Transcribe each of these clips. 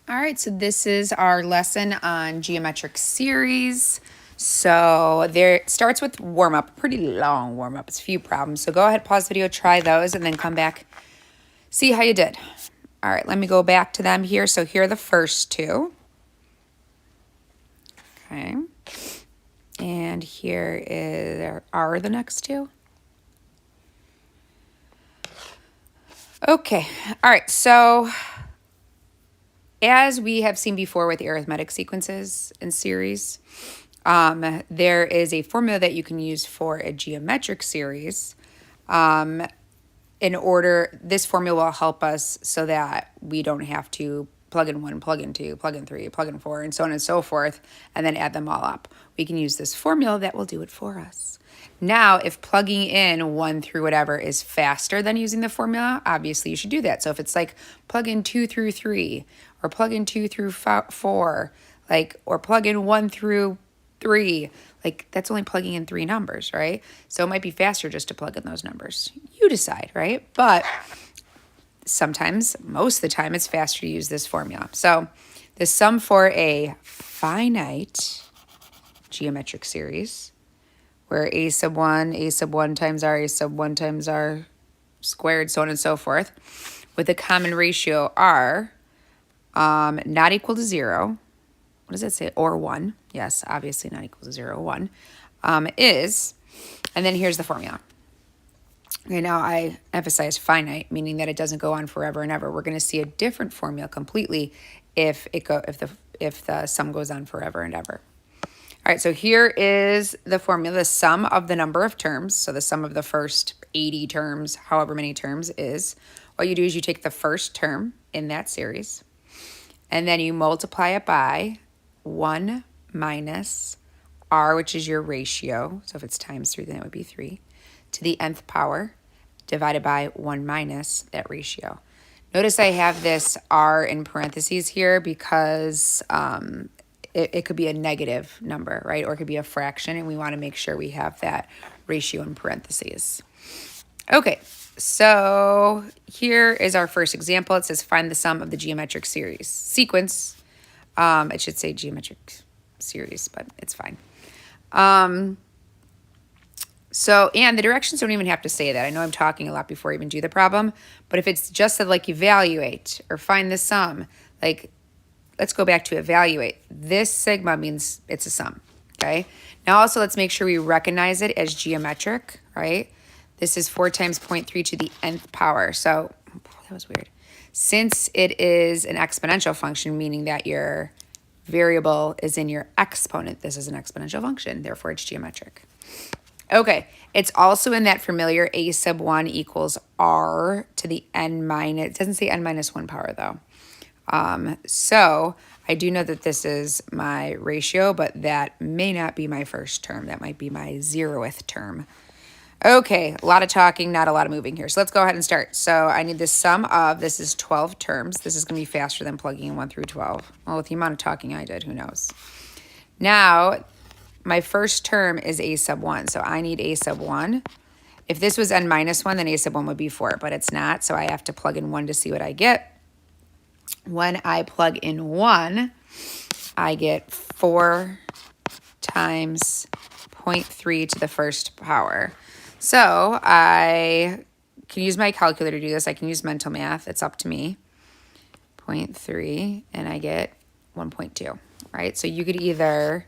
All right, so this is our lesson on geometric series. So there it starts with warm up, pretty long warm up. It's a few problems. So go ahead, pause the video, try those, and then come back, see how you did. All right, let me go back to them here. So here are the first two. Okay. And here are the next two. Okay. All right, so as we have seen before with arithmetic sequences and series, there is a formula that you can use for a geometric series. This formula will help us so that we don't have to plug in 1, plug in 2, plug in 3, plug in 4, and so on and so forth, and then add them all up. We can use this formula that will do it for us. Now, if plugging in 1 through whatever is faster than using the formula, obviously you should do that. So if it's like plug in 2 through 3, or plug in 2 through 4, or plug in 1 through 3, that's only plugging in 3 numbers, right? So it might be faster just to plug in those numbers. You decide, right? But sometimes, most of the time, it's faster to use this formula. So the sum for a finite geometric series, where a sub 1 times r times r squared, so on and so forth, with a common ratio r not equal to 0. What does that say? Or 1. Yes, obviously not equal to 0, 1, is, and then here's the formula. Okay, now I emphasize finite, meaning that it doesn't go on forever and ever. We're going to see a different formula completely if the sum goes on forever and ever. All right, so here is the formula. The sum of the number of terms, so the sum of the first 80 terms, however many terms is, what you do is you take the first term in that series, and then you multiply it by 1 minus r, which is your ratio. So if it's times 3, then it would be 3, to the nth power, divided by 1 minus that ratio. Notice I have this r in parentheses here because it could be a negative number, right? Or it could be a fraction, and we want to make sure we have that ratio in parentheses. Okay, so here is our first example. It says find the sum of the geometric sequence. It should say geometric series, but it's fine. And the directions don't even have to say that. I know I'm talking a lot before I even do the problem, but if it's just said evaluate or find the sum, let's go back to evaluate. This sigma means it's a sum, okay? Now also let's make sure we recognize it as geometric, right? This is 4 times 0.3 to the nth power. So that was weird. Since it is an exponential function, meaning that your variable is in your exponent, this is an exponential function, therefore it's geometric. Okay, it's also in that familiar a sub 1 equals r to the n minus, it doesn't say n minus 1 power though. So I do know that this is my ratio, but that may not be my first term. That might be my 0th term. Okay, a lot of talking, not a lot of moving here. So let's go ahead and start. So I need the sum of, this is 12 terms. This is going to be faster than plugging in 1 through 12. Well, with the amount of talking I did, who knows? Now, my first term is a sub 1, so I need a sub 1. If this was n minus 1, then a sub 1 would be 4, but it's not, so I have to plug in 1 to see what I get. When I plug in 1, I get 4 times 0.3 to the first power. So I can use my calculator to do this. I can use mental math. It's up to me. 0.3, and I get 1.2, right? So you could either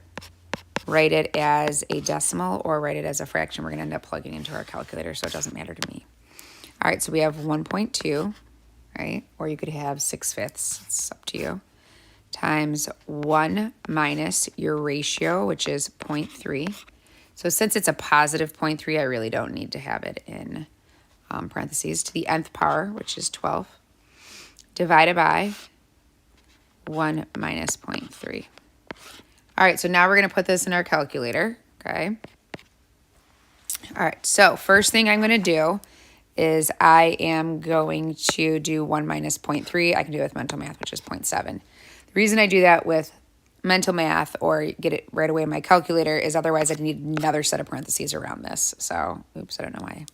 write it as a decimal or write it as a fraction. We're going to end up plugging into our calculator, so it doesn't matter to me. All right, so we have 1.2, right? Or you could have 6/5. It's up to you. Times 1 minus your ratio, which is 0.3. So since it's a positive 0.3, I really don't need to have it in parentheses, to the nth power, which is 12, divided by 1 minus 0.3. All right, so now we're going to put this in our calculator, okay? All right, so first thing I'm going to do is I am going to do 1 minus 0.3. I can do it with mental math, which is 0.7. The reason I do that with mental math or get it right away in my calculator is otherwise I'd need another set of parentheses around this. So, oops, I don't know why,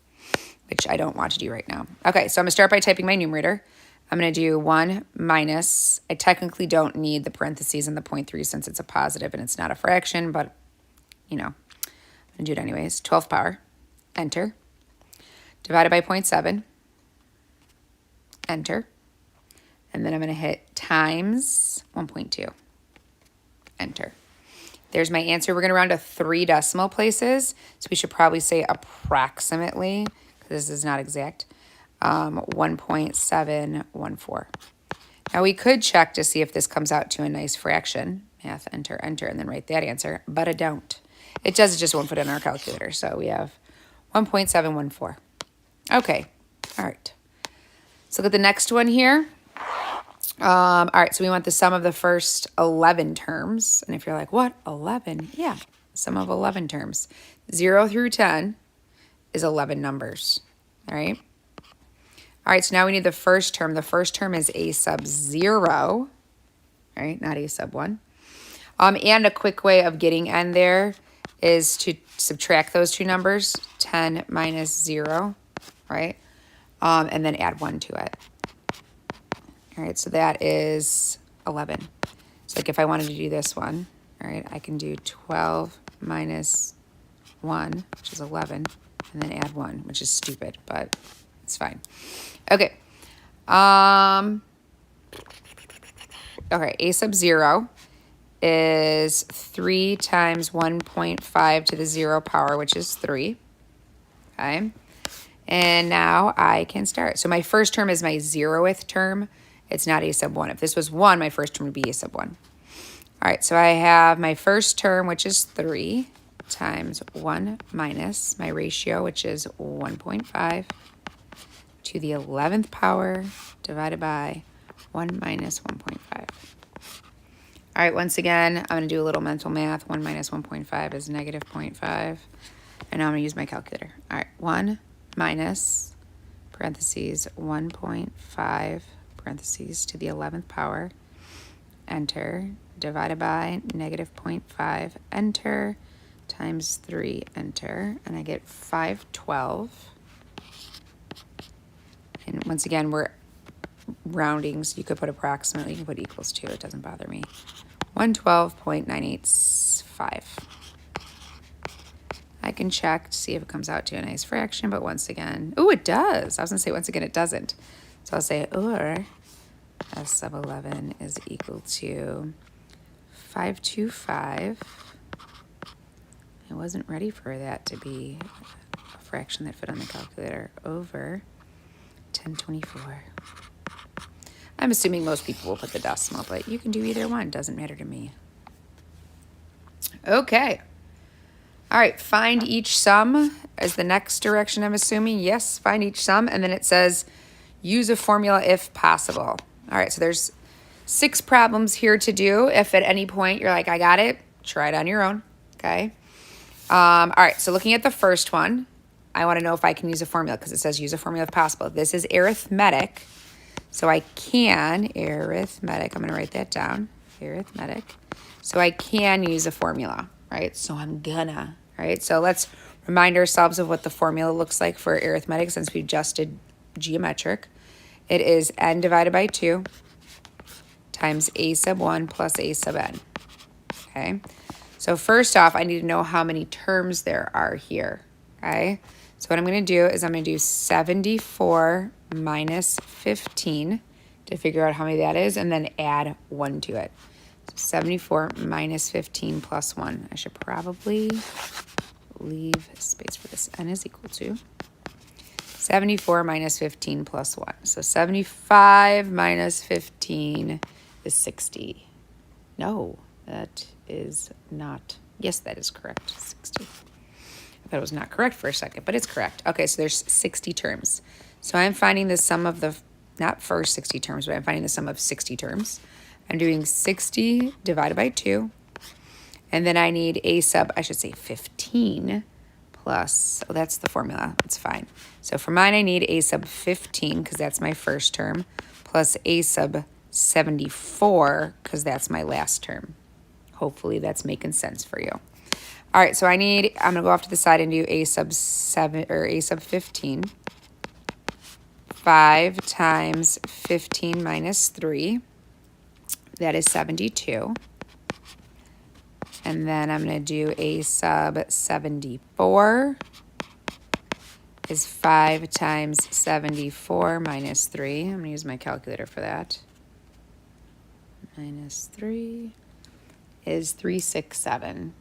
which I don't want to do right now. Okay, so I'm going to start by typing my numerator. I'm going to do 1 minus, I technically don't need the parentheses and the 0.3 since it's a positive and it's not a fraction, but, you know, I'm going to do it anyways. 12th power, enter. Divided by 0.7, enter. And then I'm going to hit times 1.2, enter. There's my answer. We're going to round to 3 decimal places, so we should probably say approximately, because this is not exact, 1.714. Now we could check to see if this comes out to a nice fraction. Math, enter, enter, and then write that answer, but I don't. It does, it just won't fit in our calculator. So we have 1.714. Okay, all right. Let's look at the next one here. All right, so we want the sum of the first 11 terms. And if you're like, what, 11? Yeah, sum of 11 terms. 0 through 10 is 11 numbers, all right? All right, so now we need the first term. The first term is a sub 0, right? Not a sub 1. And a quick way of getting n there is to subtract those two numbers, 10 minus 0, right? And then add 1 to it. All right, so that is 11. So like if I wanted to do this one, all right, I can do 12 minus 1, which is 11, and then add 1, which is stupid, but it's fine. Okay. Okay, a sub 0 is 3 times 1.5 to the 0 power, which is 3. Okay. And now I can start. So my first term is my 0th term. It's not a sub 1. If this was 1, my first term would be a sub 1. All right, so I have my first term, which is 3, times 1 minus my ratio, which is 1.5 to the 11th power divided by 1 minus 1.5. All right, once again, I'm going to do a little mental math. 1 minus 1.5 is negative 0.5. And now I'm going to use my calculator. All right, 1 minus, parentheses, 1.5, parentheses, to the 11th power, enter, divided by negative 0.5, enter, times 3, enter, and I get 512. And once again, we're rounding, so you could put approximately, you can put equals to, it doesn't bother me. 112.985. I can check to see if it comes out to a nice fraction, but once again, oh, it does. I was going to say once again, it doesn't. So I'll say, or S sub 11 is equal to 525. I wasn't ready for that to be a fraction that fit on the calculator, over 1024. I'm assuming most people will put the decimal, but you can do either one. Doesn't matter to me. Okay. All right, find each sum as the next direction, I'm assuming. Yes, find each sum. And then it says, use a formula if possible. All right, so there's 6 problems here to do. If at any point you're like, I got it, try it on your own, okay? All right, so looking at the first one, I want to know if I can use a formula because it says use a formula if possible. This is arithmetic, so I can, arithmetic, I'm going to write that down, arithmetic. So I can use a formula, right? So I'm gonna, right? So let's remind ourselves of what the formula looks like for arithmetic since we just did geometric. It is n divided by 2 times a sub 1 plus a sub n, okay? So first off, I need to know how many terms there are here, okay? So what I'm going to do is I'm going to do 74 minus 15 to figure out how many that is, and then add 1 to it. So 74 minus 15 plus 1. I should probably leave space for this. N is equal to 74 minus 15 plus 1. So 75 minus 15 is 60. No, that is not. Yes, that is correct. 60. I thought it was not correct for a second, but it's correct. Okay, so there's 60 terms. So I'm finding the sum of the, not first 60 terms, but I'm finding the sum of 60 terms. I'm doing 60 divided by 2. And then I need a sub, I should say 15 plus, oh, that's the formula. It's fine. So for mine, I need a sub 15 because that's my first term, plus a sub 74 because that's my last term. Hopefully that's making sense for you. All right, so I'm going to go off to the side and do a sub 7 or a sub 15 5 times 15 minus 3. That is 72. And then I'm going to do a sub 74 is 5 times 74 minus 3. I'm going to use my calculator for that. Minus 3 is 367.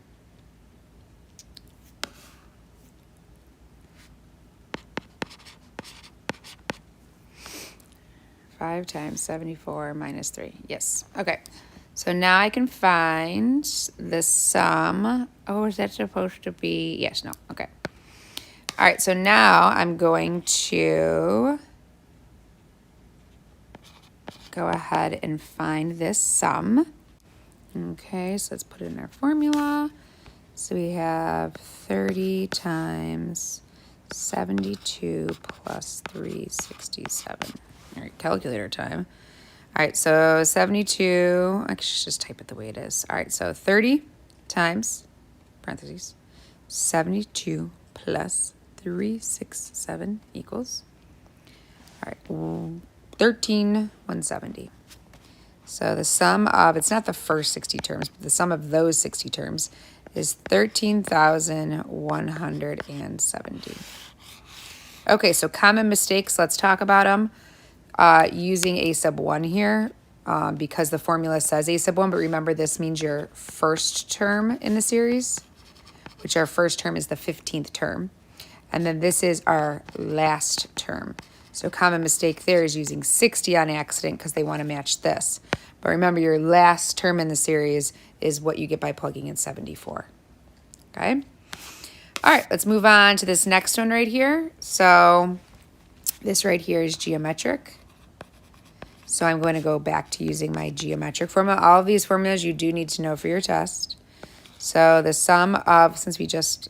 Five times 74 minus 3. Yes. Okay. So now I can find the sum. Oh, is that supposed to be? Yes, no. Okay. All right. So now I'm going to go ahead and find this sum. Okay. So let's put it in our formula. So we have 30 times 72 plus 367. All right, calculator time. All right, so 72, I should just type it the way it is. All right, so 30 times, parentheses, 72 plus 367 equals, all right, 13,170. So the sum of, it's not the first 60 terms, but the sum of those 60 terms is 13,170. Okay, so common mistakes, let's talk about them. Using a sub 1 here because the formula says a sub 1, but remember this means your first term in the series, which our first term is the 15th term. And then this is our last term. So common mistake there is using 60 on accident because they want to match this. But remember your last term in the series is what you get by plugging in 74. Okay? All right, let's move on to this next one right here. So this right here is geometric. So I'm going to go back to using my geometric formula. All of these formulas you do need to know for your test. So the sum of, I'm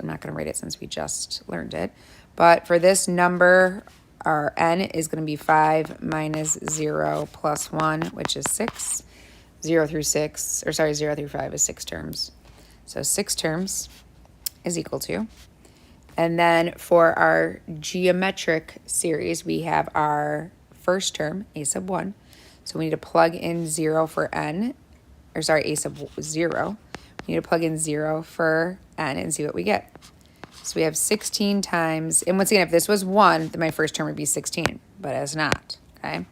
not going to write it since we just learned it, but for this number, our n is going to be 5 minus 0 plus 1, which is 6. 0 through 5 is 6 terms. So 6 terms is equal to. And then for our geometric series, we have our first term, a sub 1. So we need to plug in 0 for n, a sub 0. We need to plug in 0 for n and see what we get. So we have 16 times, and once again, if this was 1, then my first term would be 16, but it's not, okay?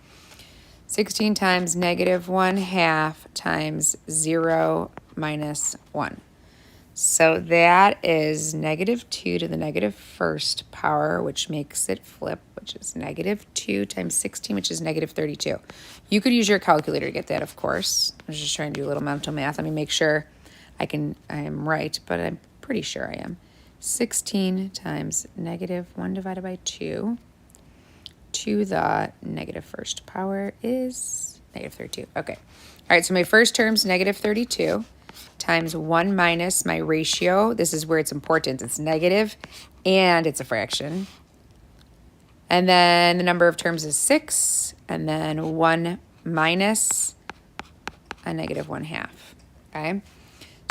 16 times negative 1/2 times 0 minus 1. So that is negative 2 to the negative first power, which makes it flip, which is negative 2 times 16, which is negative 32. You could use your calculator to get that, of course. I was just trying to do a little mental math. Let me make sure I am right, but I'm pretty sure I am. 16 times negative 1 divided by 2 to the negative first power is negative 32. Okay. All right, so my first term's negative 32. Times 1 minus my ratio. This is where it's important. It's negative and it's a fraction. And then the number of terms is 6. And then 1 minus a negative 1/2. Okay.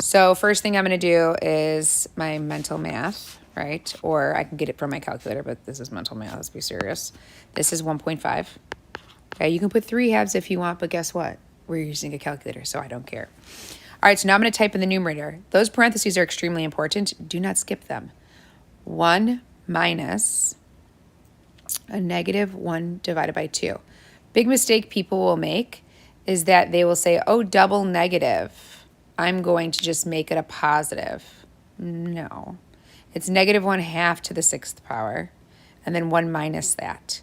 So first thing I'm going to do is my mental math, right? Or I can get it from my calculator, but this is mental math. Let's be serious. This is 1.5. Okay. You can put 3/2 if you want, but guess what? We're using a calculator, so I don't care. All right, so now I'm going to type in the numerator. Those parentheses are extremely important. Do not skip them. 1 minus a negative 1 divided by 2. Big mistake people will make is that they will say, oh, double negative. I'm going to just make it a positive. No. It's negative 1/2 to the 6th power, and then 1 minus that,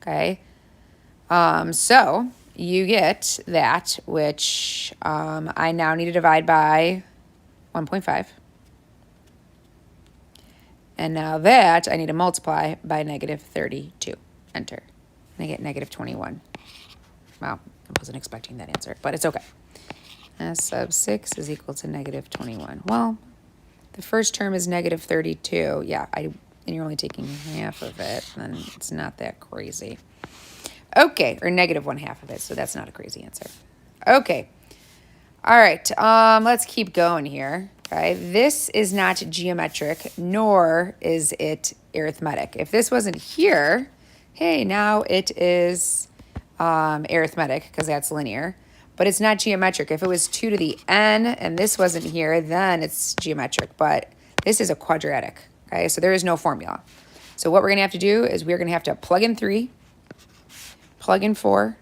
okay? So you get that, which I now need to divide by 1.5. And now that I need to multiply by negative 32. Enter. And I get negative 21. Wow, I wasn't expecting that answer, but it's okay. S sub 6 is equal to negative 21. Well, the first term is negative 32. Yeah, and you're only taking half of it, and it's not that crazy. Okay, or negative 1/2 of it, so that's not a crazy answer. Okay, all right, let's keep going here. Okay, this is not geometric, nor is it arithmetic. If this wasn't here, hey, now it is arithmetic because that's linear, but it's not geometric. If it was 2 to the n and this wasn't here, then it's geometric, but this is a quadratic, okay? So there is no formula. So what we're going to have to do is we're going to have to plug in 3, plug in 4,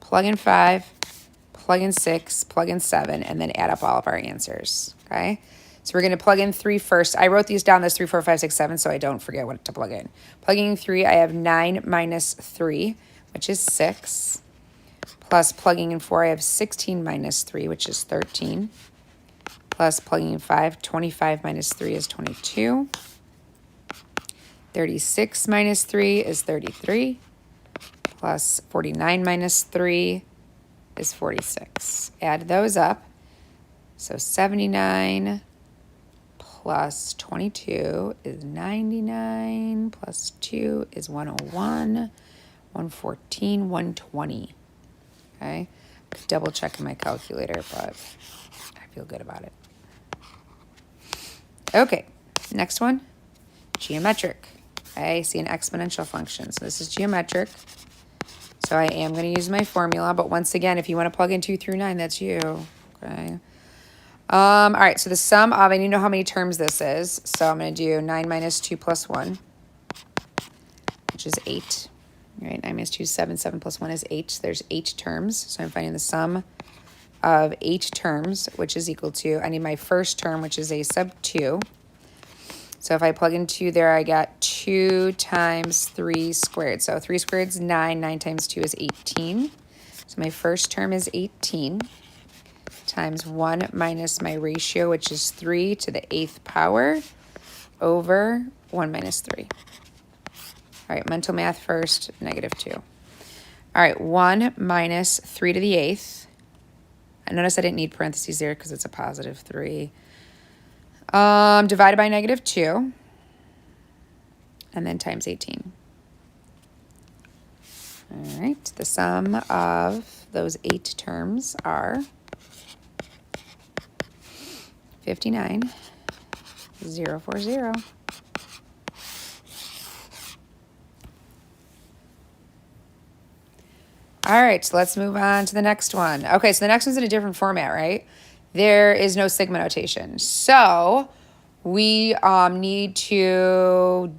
plug in 5, plug in 6, plug in 7, and then add up all of our answers, okay? So we're going to plug in 3 first. I wrote these down, this 3, 4, 5, 6, 7, so I don't forget what to plug in. Plugging in 3, I have 9 minus 3, which is 6. Plus plugging in 4, I have 16 minus 3, which is 13. Plus plugging in 5, 25 minus 3 is 22. 36 minus 3 is 33. Plus 49 minus 3 is 46. Add those up. So 79 plus 22 is 99, plus 2 is 101, 114, 120. Okay, double checking my calculator, but I feel good about it. Okay, next one, geometric. I see an exponential function, so this is geometric. So I am going to use my formula, but once again, if you want to plug in 2 through 9, that's you. Okay. All right, so the sum of, I need to know how many terms this is. So I'm going to do 9 minus 2 plus 1, which is 8. All right, 9 minus 2 is 7. 7 plus 1 is 8. So there's 8 terms. So I'm finding the sum of 8 terms, which is equal to, I need my first term, which is a sub 2. So if I plug in 2 there, I got 2 times 3 squared. So 3 squared is 9. 9 times 2 is 18. So my first term is 18. Times 1 minus my ratio, which is 3 to the 8th power, over 1 minus 3. All right, mental math first, negative 2. All right, 1 minus 3 to the 8th. I notice I didn't need parentheses there because it's a positive 3. Divided by negative 2. And then times 18. All right, the sum of those 8 terms are 59, 040. All right, so let's move on to the next one. Okay, so the next one's in a different format, right? There is no sigma notation. So we need to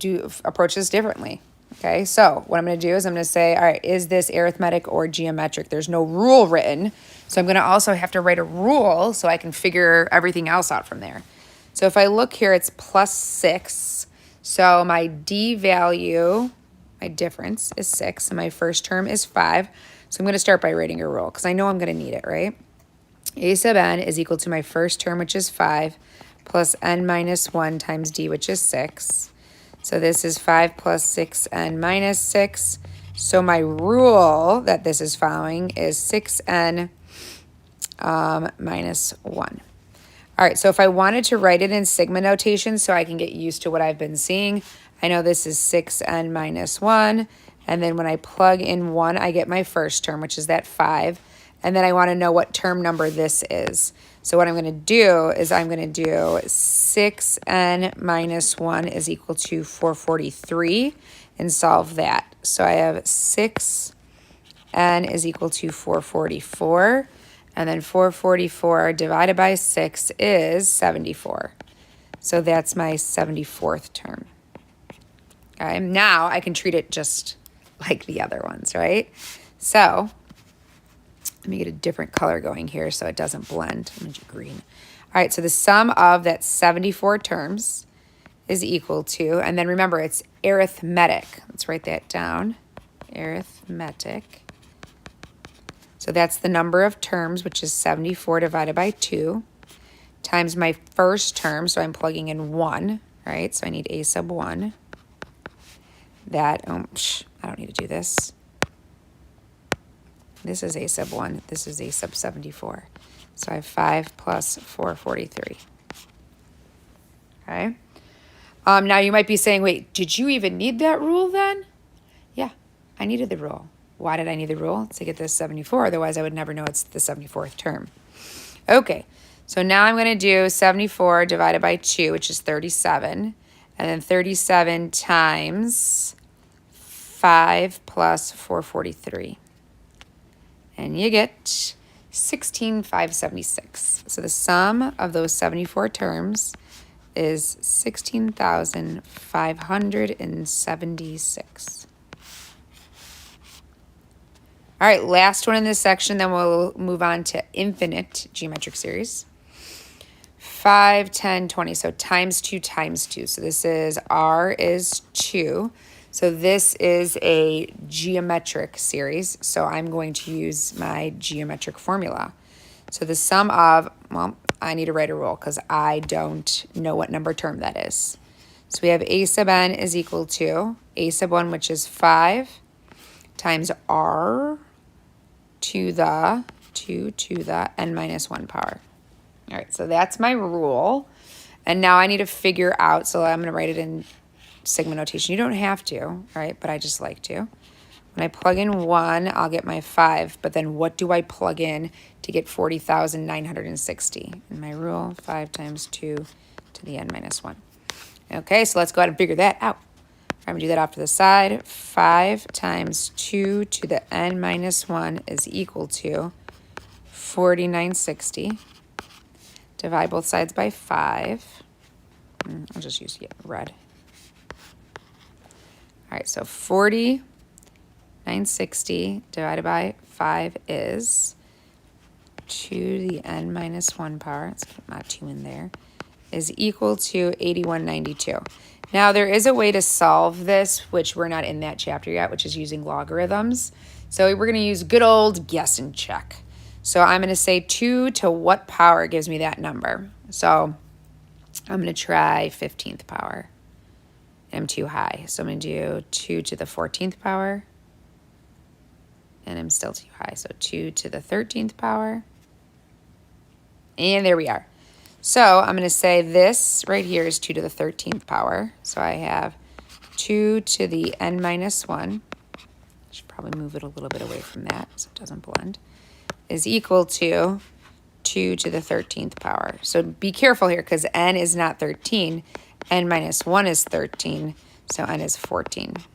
approach this differently. Okay, so what I'm going to do is I'm going to say, all right, is this arithmetic or geometric? There's no rule written. So I'm going to also have to write a rule so I can figure everything else out from there. So if I look here, it's plus 6. So my D value, my difference is 6. And my first term is 5. So I'm going to start by writing a rule because I know I'm going to need it, right? A sub n is equal to my first term, which is 5, plus n minus 1 times D, which is 6. So this is 5 plus 6n minus 6. So my rule that this is following is 6n minus 1. All right, so if I wanted to write it in sigma notation so I can get used to what I've been seeing, I know this is 6n minus 1. And then when I plug in 1, I get my first term, which is that 5. And then I want to know what term number this is. So what I'm going to do is I'm going to do 6n minus 1 is equal to 443 and solve that. So I have 6n is equal to 444. And then 444 divided by 6 is 74. So that's my 74th term. Okay, now I can treat it just like the other ones, right? So let me get a different color going here so it doesn't blend. I'm going to do green. All right, so the sum of that 74 terms is equal to, and then remember, it's arithmetic. Let's write that down. Arithmetic. So that's the number of terms, which is 74 divided by 2, times my first term, so I'm plugging in 1, right? So I need a sub 1. That, I don't need to do this. This is a sub 1. This is a sub 74. So I have 5 plus 443. Okay. Now you might be saying, wait, did you even need that rule then? Yeah, I needed the rule. Why did I need the rule? To get this 74. Otherwise, I would never know it's the 74th term. Okay, so now I'm going to do 74 divided by 2, which is 37. And then 37 times 5 plus 443. And you get 16,576. So the sum of those 74 terms is 16,576. All right, last one in this section, then we'll move on to infinite geometric series. 5, 10, 20, so times 2 times 2. So this is R is 2. So this is a geometric series, so I'm going to use my geometric formula. So the sum of, well, I need to write a rule because I don't know what number term that is. So we have a sub n is equal to a sub 1, which is 5, times r to the n minus 1 power. All right, so that's my rule. And now I need to figure out, so I'm going to write it in sigma notation. You don't have to, right? But I just like to. When I plug in 1, I'll get my 5. But then what do I plug in to get 40,960? In my rule, 5 times 2 to the n minus 1. Okay, so let's go ahead and figure that out. I'm going to do that off to the side. 5 times 2 to the n minus 1 is equal to 4960. Divide both sides by 5. I'll just use red. All right, so 4960 divided by 5 is 2 to the n minus 1 power. Let's put my 2 in there. Is equal to 8192. Now, there is a way to solve this, which we're not in that chapter yet, which is using logarithms. So we're going to use good old guess and check. So I'm going to say 2 to what power gives me that number. So I'm going to try 15th power. I'm too high. So I'm going to do 2 to the 14th power. And I'm still too high. So 2 to the 13th power. And there we are. So I'm going to say this right here is 2 to the 13th power. So I have 2 to the n minus 1. I should probably move it a little bit away from that so it doesn't blend. Is equal to 2 to the 13th power. So be careful here because n is not 13. N minus 1 is 13. So n is 14. All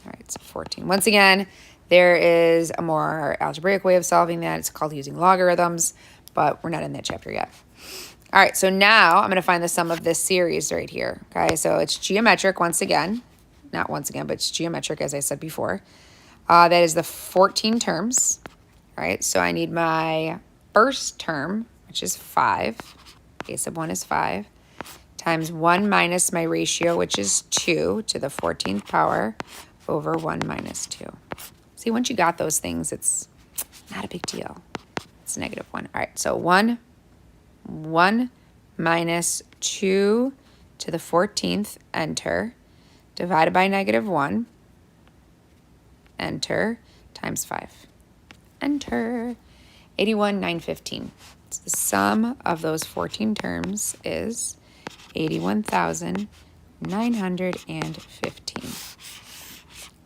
right, so 14. Once again, there is a more algebraic way of solving that. It's called using logarithms, but we're not in that chapter yet. All right, so now I'm going to find the sum of this series right here. Okay, so it's geometric once again. Not once again, but it's geometric, as I said before. That is the 14 terms. All right, so I need my first term, which is 5. A sub 1 is 5. Times 1 minus my ratio, which is 2 to the 14th power over 1 minus 2. See, once you got those things, it's not a big deal. It's negative 1. All right, so 1 minus 2 to the 14th, enter, divided by negative 1, enter, times 5. Enter. 81,915. So the sum of those 14 terms is 81,915.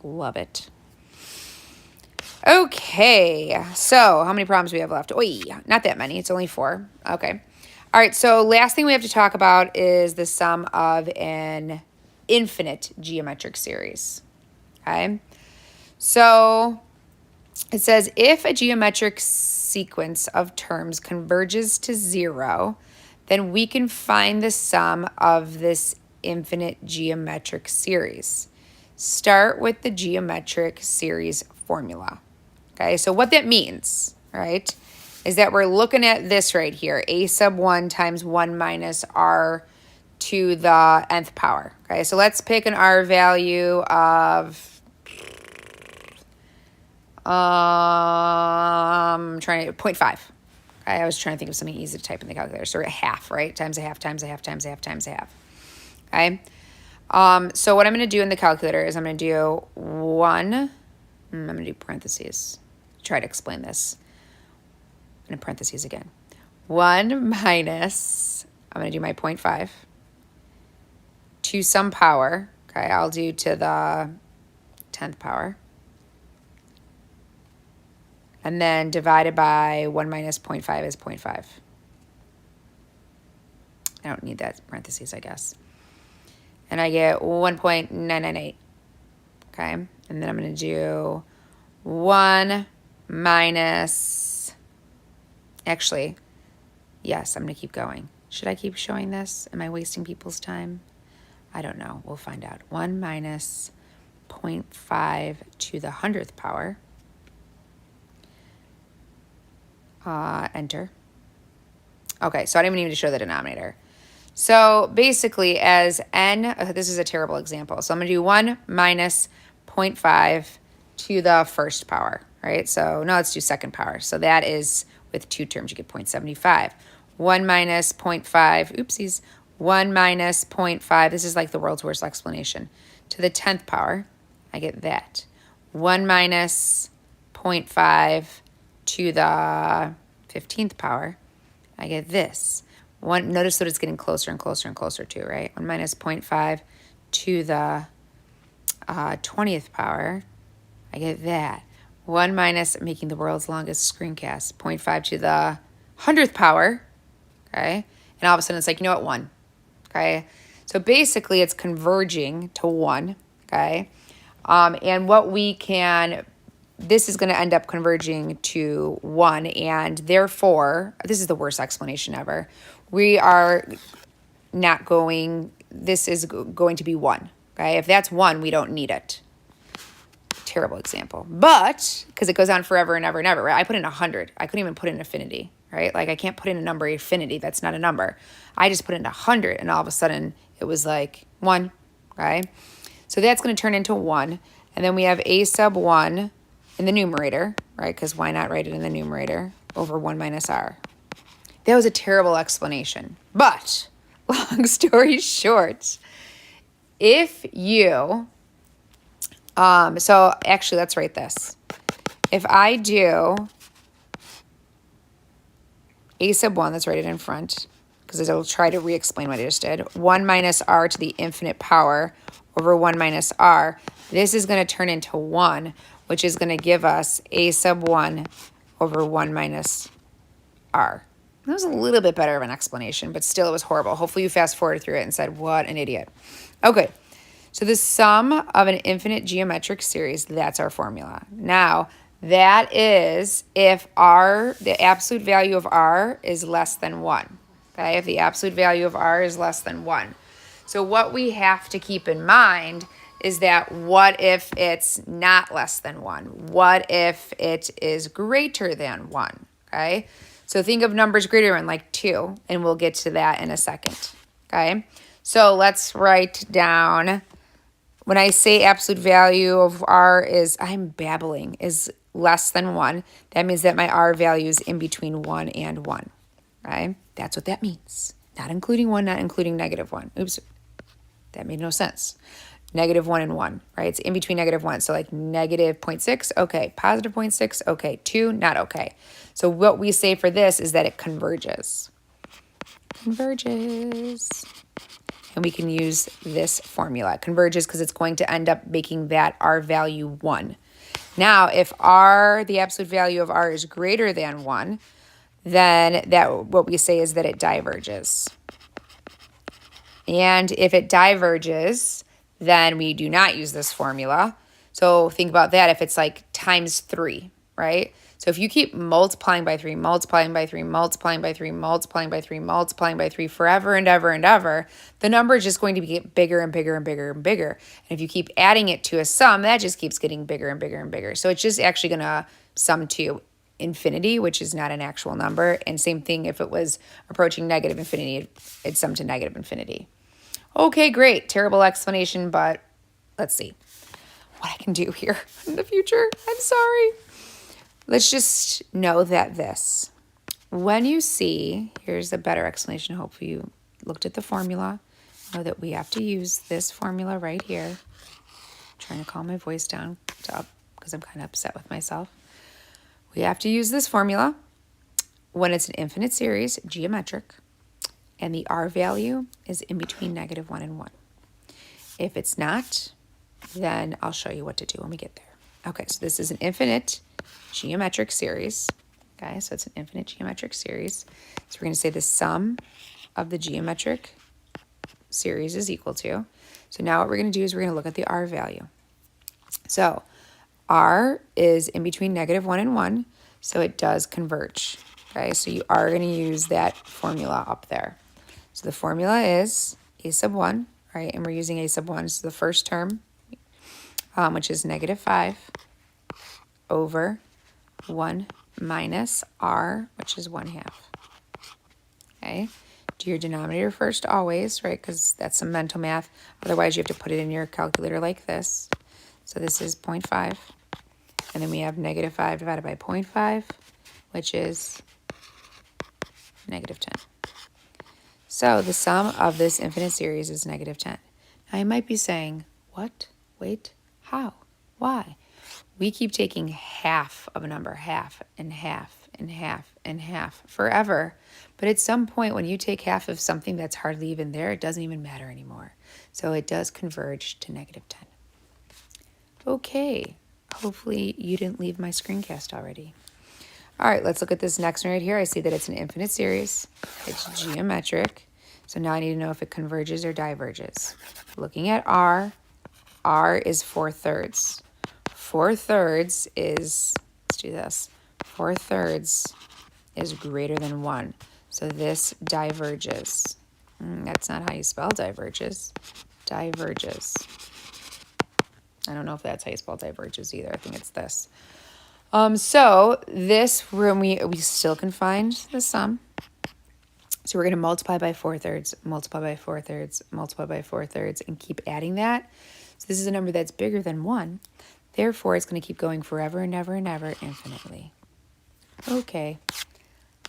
Love it. Okay, so how many problems do we have left? Oh, not that many. It's only 4. Okay. All right, so last thing we have to talk about is the sum of an infinite geometric series. Okay. So it says if a geometric sequence of terms converges to 0, then we can find the sum of this infinite geometric series. Start with the geometric series formula. Okay, so what that means, right, is that we're looking at this right here, a sub 1 times 1 minus r to the nth power. Okay, so let's pick an r value of trying to 0.5. Okay, I was trying to think of something easy to type in the calculator. So we're at half, right? Times a half, times a half, times a half, times a half. Okay. So what I'm going to do in the calculator is I'm going to do 1. I'm going to do parentheses. Try to explain this. In parentheses again. 1 minus, I'm going to do my 0.5 to some power. Okay, I'll do to the 10th power. And then divided by 1 minus 0.5 is 0.5. I don't need that parentheses, I guess. And I get 1.998. okay? And then I'm going to do 1 minus, actually, yes, I'm going to keep going. Should I keep showing this? Am I wasting people's time? I don't know. We'll find out. 1 minus 0.5 to the 100th power. Enter. Okay, so I didn't even need to show the denominator. So basically as n, this is a terrible example. So I'm going to do 1 minus 0.5 to the first power, right? So no, let's do second power. So that is with two terms, you get 0.75. 1 minus 0.5, oopsies, 1 minus 0.5, this is like the world's worst explanation, to the 10th power, I get that. 1 minus 0.5 to the 15th power, I get this. Notice that it's getting closer and closer and closer to, right? 1 minus 0.5 to the 20th power, I get that. 1 minus, making the world's longest screencast, 0.5 to the 100th power, okay? And all of a sudden it's like, you know what, 1, okay? So basically it's converging to 1, okay? And what we can, this is going to end up converging to 1, and therefore, this is the worst explanation ever. We are not going, this is going to be 1, okay? If that's 1, we don't need it. Terrible example. But, because it goes on forever and ever and ever, right? I put in 100. I couldn't even put in infinity, right? Like I can't put in a number infinity. That's not a number. I just put in 100, and all of a sudden it was like 1, right? So that's going to turn into 1. And then we have a sub 1 in the numerator, right? Because why not write it in the numerator over 1 minus r? That was a terrible explanation. But, long story short, if you, so actually let's write this. If I do a sub 1, let's write it in front, because it'll try to re-explain what I just did. 1 minus r to the infinite power over 1 minus r. This is going to turn into 1, which is going to give us a sub 1 over 1 minus r. That was a little bit better of an explanation, but still it was horrible. Hopefully you fast forwarded through it and said, what an idiot. Okay, so the sum of an infinite geometric series, that's our formula. Now, that is if r, the absolute value of r is less than 1. Okay, if the absolute value of r is less than 1. So what we have to keep in mind is that what if it's not less than 1? What if it is greater than 1? Okay, so think of numbers greater than like 2, and we'll get to that in a second. Okay, so let's write down, when I say absolute value of r is, I'm babbling, is less than 1, that means that my r value is in between 1 and 1. Okay, that's what that means. Not including 1, not including negative 1. Oops, that made no sense. Negative 1 and 1, right? It's in between negative 1. So like negative 0.6, okay. Positive 0.6, okay. 2, not okay. So what we say for this is that it converges. Converges. And we can use this formula. It converges because it's going to end up making that r value 1. Now, if r, the absolute value of r is greater than 1, then that what we say is that it diverges. And if it diverges, then we do not use this formula. So think about that if it's like times 3, right? So if you keep multiplying by 3, multiplying by 3, multiplying by 3, multiplying by 3, multiplying by 3 forever and ever and ever, the number is just going to get bigger and bigger and bigger and bigger. And if you keep adding it to a sum, that just keeps getting bigger and bigger and bigger. So it's just actually going to sum to infinity, which is not an actual number. And same thing if it was approaching negative infinity, it'd sum to negative infinity. Okay, great. Terrible explanation, but let's see what I can do here in the future. I'm sorry. Let's just know that this, when you see, here's a better explanation. Hopefully you looked at the formula. Know that we have to use this formula right here. I'm trying to calm my voice down to up because I'm kind of upset with myself. We have to use this formula when it's an infinite series, geometric, and the r value is in between negative 1 and 1. If it's not, then I'll show you what to do when we get there. Okay, so this is an infinite geometric series. Okay, so it's an infinite geometric series. So we're going to say the sum of the geometric series is equal to. So now what we're going to do is we're going to look at the r value. So R is in between -1 and 1, so it does converge. Okay, so you are going to use that formula up there. So the formula is a sub 1, right? And we're using a sub 1. So the first term, which is -5 over 1 minus R, which is 1/2. Okay, do your denominator first always, right? Because that's some mental math. Otherwise, you have to put it in your calculator like this. So this is 0.5. And then we have -5 divided by 0.5, which is -10. So the sum of this infinite series is -10. Now you might be saying, what? Wait, how? Why? We keep taking half of a number, half and half and half and half forever. But at some point when you take half of something that's hardly even there, it doesn't even matter anymore. So it does converge to -10. Okay, hopefully you didn't leave my screencast already. All right, let's look at this next one right here. I see that it's an infinite series. It's geometric. So now I need to know if it converges or diverges. Looking at R, R is 4/3. 4/3 is, let's do this, 4/3 is greater than 1. So this diverges. That's not how you spell diverges. Diverges. I don't know if that's how you spell diverges either. I think it's this. So this, when we still can find the sum. So we're going to multiply by 4/3, multiply by 4/3, multiply by 4/3, and keep adding that. So this is a number that's bigger than 1. Therefore, it's going to keep going forever and ever and ever, infinitely. Okay,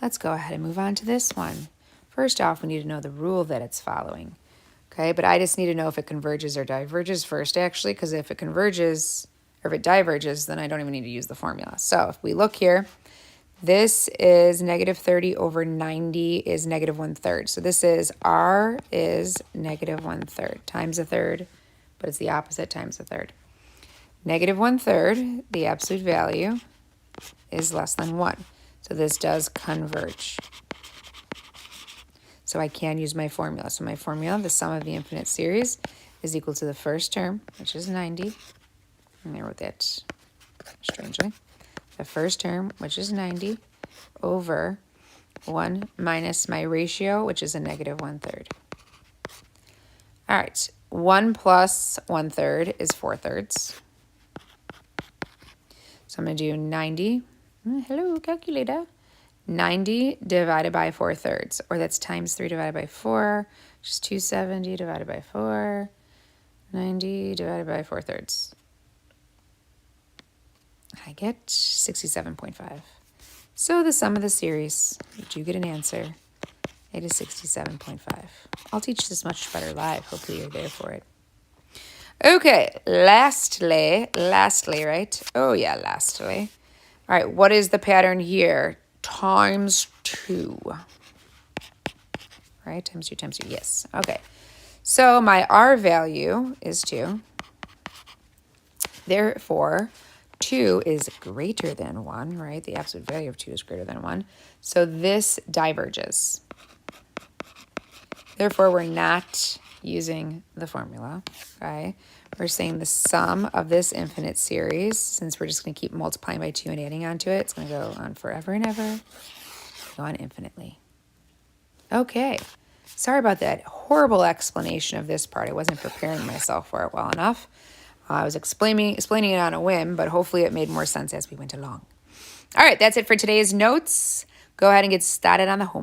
let's go ahead and move on to this one. First off, we need to know the rule that it's following. Okay, but I just need to know if it converges or diverges first, actually, because if it converges, or if it diverges, then I don't even need to use the formula. So if we look here, this is -30 over 90 is -1/3. So this is R is -1/3 times a third, but it's the opposite times a third. -1/3, the absolute value, is less than 1. So this does converge. So I can use my formula. So my formula, the sum of the infinite series, is equal to the first term, which is 90. And I wrote that strangely. The first term, which is 90, over 1 minus my ratio, which is a -1/3. All right, 1 plus 1/3 is 4/3. So I'm going to do 90. Hello, calculator. 90 divided by 4/3, or that's times 3 divided by 4, which is 270 divided by 4, 90 divided by 4/3. I get 67.5. So the sum of the series, you do get an answer. It is 67.5. I'll teach this much better live. Hopefully you're there for it. Okay, lastly, right? Oh yeah, lastly. All right, what is the pattern here? Times 2. Right, times 2, yes. Okay, so my R value is 2. Therefore, 2 is greater than 1, right? The absolute value of 2 is greater than 1. So this diverges. Therefore, we're not using the formula, okay? We're saying the sum of this infinite series, since we're just going to keep multiplying by 2 and adding onto it, it's going to go on forever and ever, go on infinitely. Okay, sorry about that horrible explanation of this part. I wasn't preparing myself for it well enough. I was explaining it on a whim, but hopefully it made more sense as we went along. All right, that's it for today's notes. Go ahead and get started on the homework.